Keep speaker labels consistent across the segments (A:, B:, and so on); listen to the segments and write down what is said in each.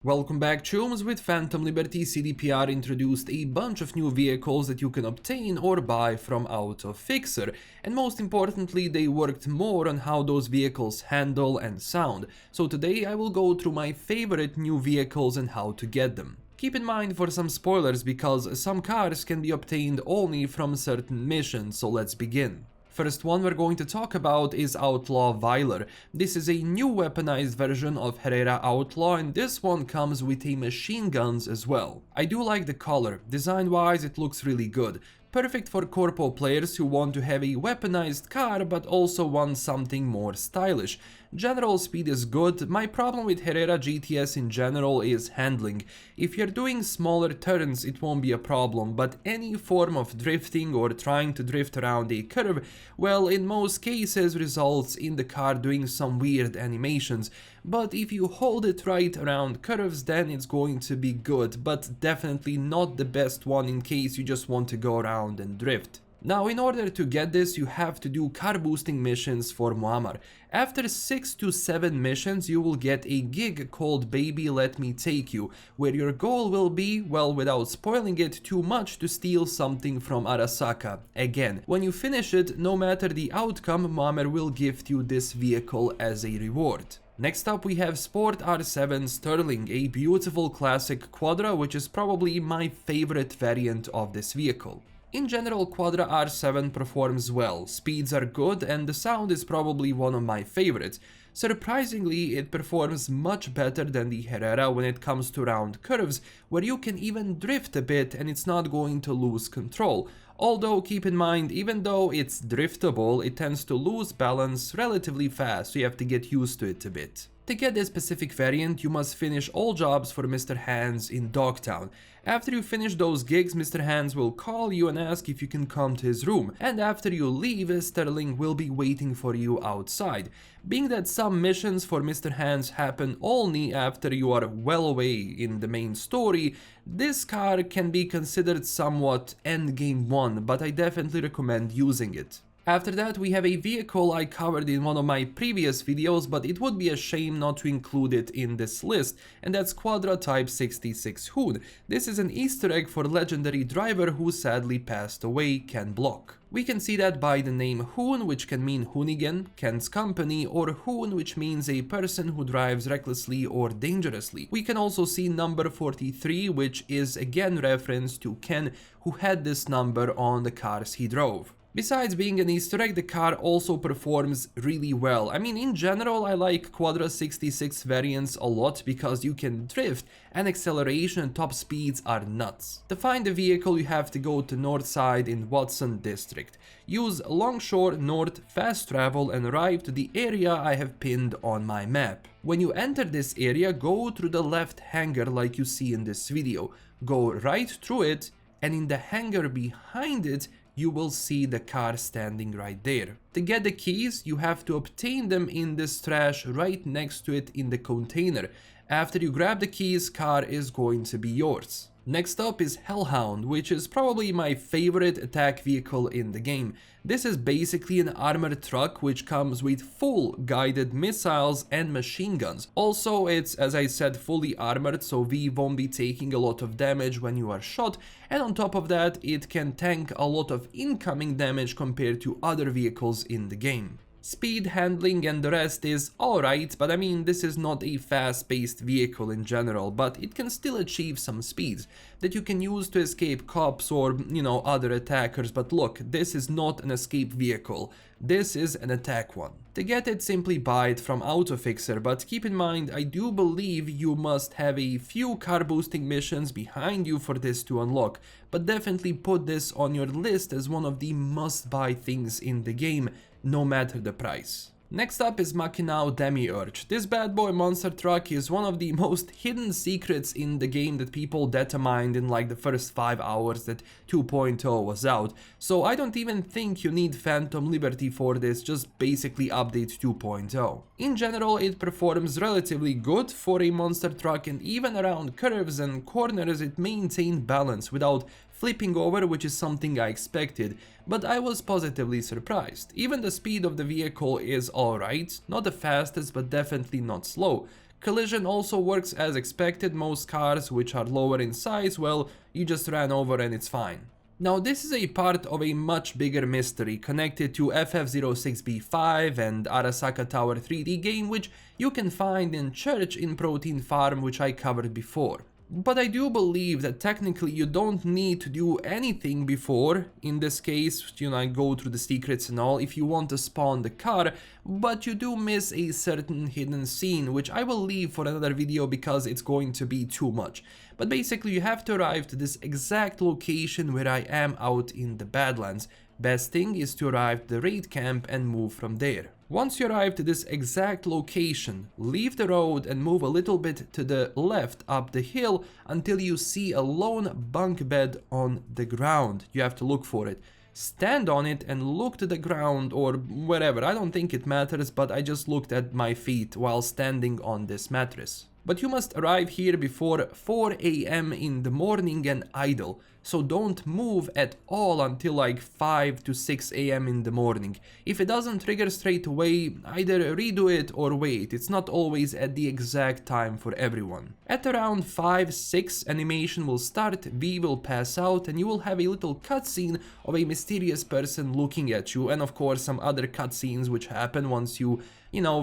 A: Welcome back, chums. With Phantom Liberty, CDPR introduced a bunch of new vehicles that you can obtain or buy from AutoFixer, and most importantly, they worked more on how those vehicles handle and sound. So today I will go through my favorite new vehicles and how to get them. Keep in mind for some spoilers because some cars can be obtained only from certain missions, so let's begin. First one we're going to talk about is Outlaw Weiler. This is a new weaponized version of Herrera Outlaw, and this one comes with a machine guns as well. I do like the color. Design wise it looks really good. Perfect for corpo players who want to have a weaponized car but also want something more stylish. General speed is good. My problem with Herrera GTS in general is handling. If you're doing smaller turns it won't be a problem, but any form of drifting or trying to drift around a curve, well, in most cases results in the car doing some weird animations. But if you hold it right around curves then it's going to be good, but definitely not the best one in case you just want to go around and drift. Now, in order to get this, you have to do car boosting missions for Muammar. After 6 to 7 missions, you will get a gig called Baby Let Me Take You, where your goal will be, well, without spoiling it too much, to steal something from Arasaka. Again, when you finish it, no matter the outcome, Muammar will gift you this vehicle as a reward. Next up we have Sport R7 Sterling, a beautiful classic Quadra, which is probably my favorite variant of this vehicle. In general, Quadra R7 performs well, speeds are good, and the sound is probably one of my favorites. Surprisingly, it performs much better than the Herrera when it comes to round curves, where you can even drift a bit and it's not going to lose control. Although keep in mind, even though it's driftable, it tends to lose balance relatively fast, so you have to get used to it a bit. To get this specific variant, you must finish all jobs for Mr. Hands in Dogtown. After you finish those gigs, Mr. Hands will call you and ask if you can come to his room, and after you leave, Sterling will be waiting for you outside. Being that some missions for Mr. Hands happen only after you are well away in the main story, this car can be considered somewhat endgame one, but I definitely recommend using it. After that we have a vehicle I covered in one of my previous videos, but it would be a shame not to include it in this list, and that's Quadra Type 66 Hoon. This is an Easter egg for legendary driver who sadly passed away, Ken Block. We can see that by the name Hoon, which can mean Hoonigan, Ken's company, or Hoon, which means a person who drives recklessly or dangerously. We can also see number 43, which is again reference to Ken, who had this number on the cars he drove. Besides being an Easter egg, the car also performs really well. I mean, in general, I like Quadra 66 variants a lot because you can drift and acceleration and top speeds are nuts. To find the vehicle, you have to go to north side in Watson district. Use Longshore North fast travel and arrive to the area I have pinned on my map. When you enter this area, go through the left hangar like you see in this video. Go right through it, and in the hangar behind it, you will see the car standing right there. To get the keys, you have to obtain them in this trash right next to it in the container. After you grab the keys, car is going to be yours. Next up is Hellhound, which is probably my favorite attack vehicle in the game. This is basically an armored truck which comes with full guided missiles and machine guns. Also, it's, as I said, fully armored, so V won't be taking a lot of damage when you are shot, and on top of that, it can tank a lot of incoming damage compared to other vehicles in the game. Speed, handling and the rest is alright, but I mean, this is not a fast-paced vehicle in general, but it can still achieve some speeds that you can use to escape cops or, other attackers. But look, this is not an escape vehicle, this is an attack one. To get it, simply buy it from AutoFixer, but keep in mind, I do believe you must have a few car boosting missions behind you for this to unlock, but definitely put this on your list as one of the must-buy things in the game, no matter the price. Next up is Mackinaw Demiurge. This bad boy monster truck is one of the most hidden secrets in the game that people determined in like the first 5 hours that 2.0 was out. So I don't even think you need Phantom Liberty for this, just basically update 2.0. In general, it performs relatively good for a monster truck, and even around curves and corners it maintained balance without flipping over, which is something I expected, but I was positively surprised. Even the speed of the vehicle is alright, not the fastest but definitely not slow. Collision also works as expected. Most cars which are lower in size, well, you just ran over and it's fine. Now this is a part of a much bigger mystery connected to FF06B5 and Arasaka Tower 3D game, which you can find in Church in Protein Farm, which I covered before. But I do believe that technically you don't need to do anything before, in this case, go through the secrets and all, if you want to spawn the car, but you do miss a certain hidden scene, which I will leave for another video because it's going to be too much. But basically you have to arrive to this exact location where I am out in the Badlands. Best thing is to arrive to the raid camp and move from there. Once you arrive to this exact location, leave the road and move a little bit to the left up the hill until you see a lone bunk bed on the ground. You have to look for it. Stand on it and look to the ground or wherever. I don't think it matters, but I just looked at my feet while standing on this mattress. But you must arrive here before 4 AM in the morning and idle, so don't move at all until like 5 to 6 AM in the morning. If it doesn't trigger straight away, either redo it or wait. It's not always at the exact time for everyone. At around 5-6 animation will start, V will pass out and you will have a little cutscene of a mysterious person looking at you, and of course some other cutscenes which happen once you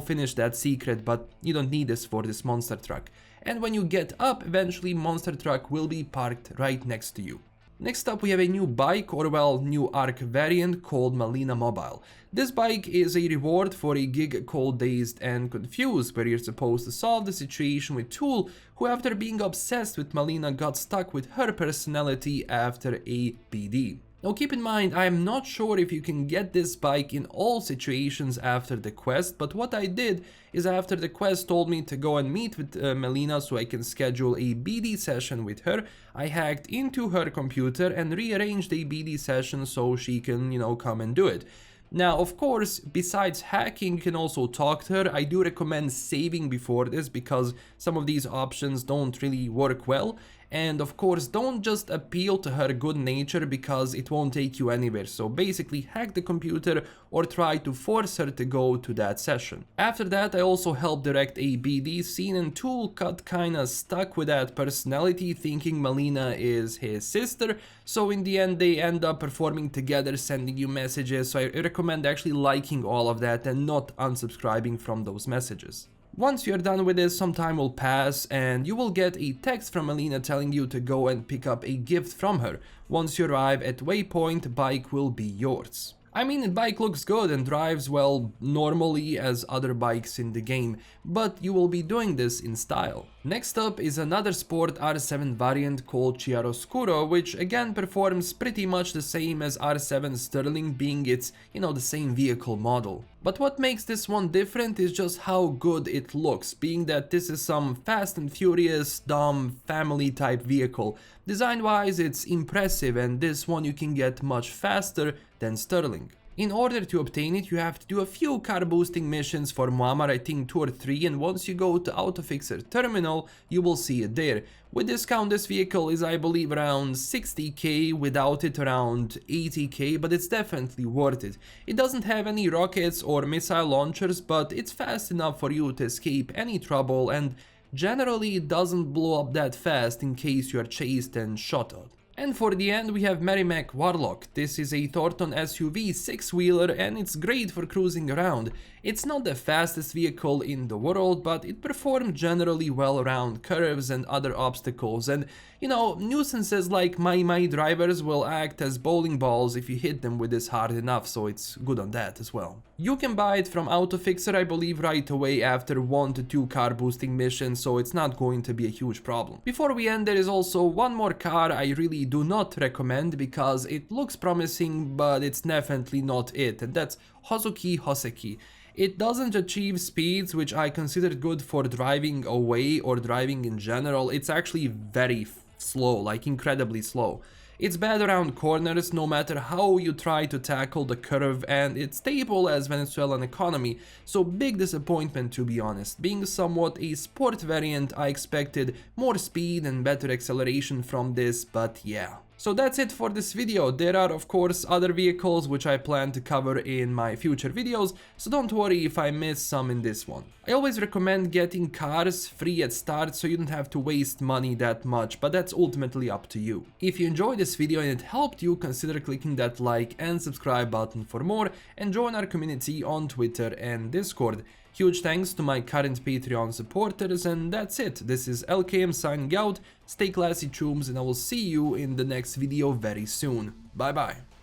A: finish that secret, but you don't need this for this monster truck. And when you get up, eventually monster truck will be parked right next to you. Next up we have a new bike, or well, new ARC variant called Malina Mobile. This bike is a reward for a gig called Dazed and Confused, where you're supposed to solve the situation with Tool, who after being obsessed with Malina got stuck with her personality after a BD. Now keep in mind, I am not sure if you can get this bike in all situations after the quest, but what I did is after the quest told me to go and meet with Malina so I can schedule a BD session with her, I hacked into her computer and rearranged a BD session so she can, come and do it. Now, of course, besides hacking, you can also talk to her. I do recommend saving before this because some of these options don't really work well. And of course, don't just appeal to her good nature because it won't take you anywhere. So basically hack the computer or try to force her to go to that session. After that, I also helped direct a BD scene, and Tool got kinda stuck with that personality thinking Malina is his sister. So in the end, they end up performing together, sending you messages. So I recommend actually liking all of that and not unsubscribing from those messages. Once you're done with this, some time will pass and you will get a text from Malina telling you to go and pick up a gift from her. Once you arrive at waypoint, bike will be yours. I mean, the bike looks good and drives, well, normally as other bikes in the game, but you will be doing this in style. Next up is another Sport R7 variant called Chiaroscuro, which again performs pretty much the same as R7 Sterling, being its, the same vehicle model. But what makes this one different is just how good it looks, being that this is some Fast and Furious, dumb, family type vehicle. Design-wise, it's impressive, and this one you can get much faster than Sterling. In order to obtain it, you have to do a few car boosting missions for Muammar, I think 2 or 3, and once you go to Autofixer Terminal, you will see it there. With discount, this vehicle is, I believe, around 60k, without it around 80k, but it's definitely worth it. It doesn't have any rockets or missile launchers, but it's fast enough for you to escape any trouble, and generally it doesn't blow up that fast in case you are chased and shot at. And for the end we have Merrimac Warlock. This is a Thorton SUV 6-wheeler and it's great for cruising around. It's not the fastest vehicle in the world, but it performs generally well around curves and other obstacles, and nuisances like my drivers will act as bowling balls if you hit them with this hard enough, so it's good on that as well. You can buy it from Autofixer, I believe, right away after 1 to 2 car boosting missions, so it's not going to be a huge problem. Before we end, there is also one more car I really do not recommend because it looks promising, but it's definitely not it, and that's Hoseki. It doesn't achieve speeds which I consider good for driving away or driving in general. It's actually very slow, like incredibly slow. It's bad around corners no matter how you try to tackle the curve, and it's stable as Venezuelan economy, so big disappointment to be honest. Being somewhat a sport variant, I expected more speed and better acceleration from this, but yeah. So that's it for this video. There are of course other vehicles which I plan to cover in my future videos, so don't worry if I miss some in this one. I always recommend getting cars free at start so you don't have to waste money that much, but that's ultimately up to you. If you enjoyed this video and it helped you, consider clicking that like and subscribe button for more, and join our community on Twitter and Discord. Huge thanks to my current Patreon supporters, and that's it. This is LKM signing out. Stay classy, chooms, and I will see you in the next video very soon. Bye bye.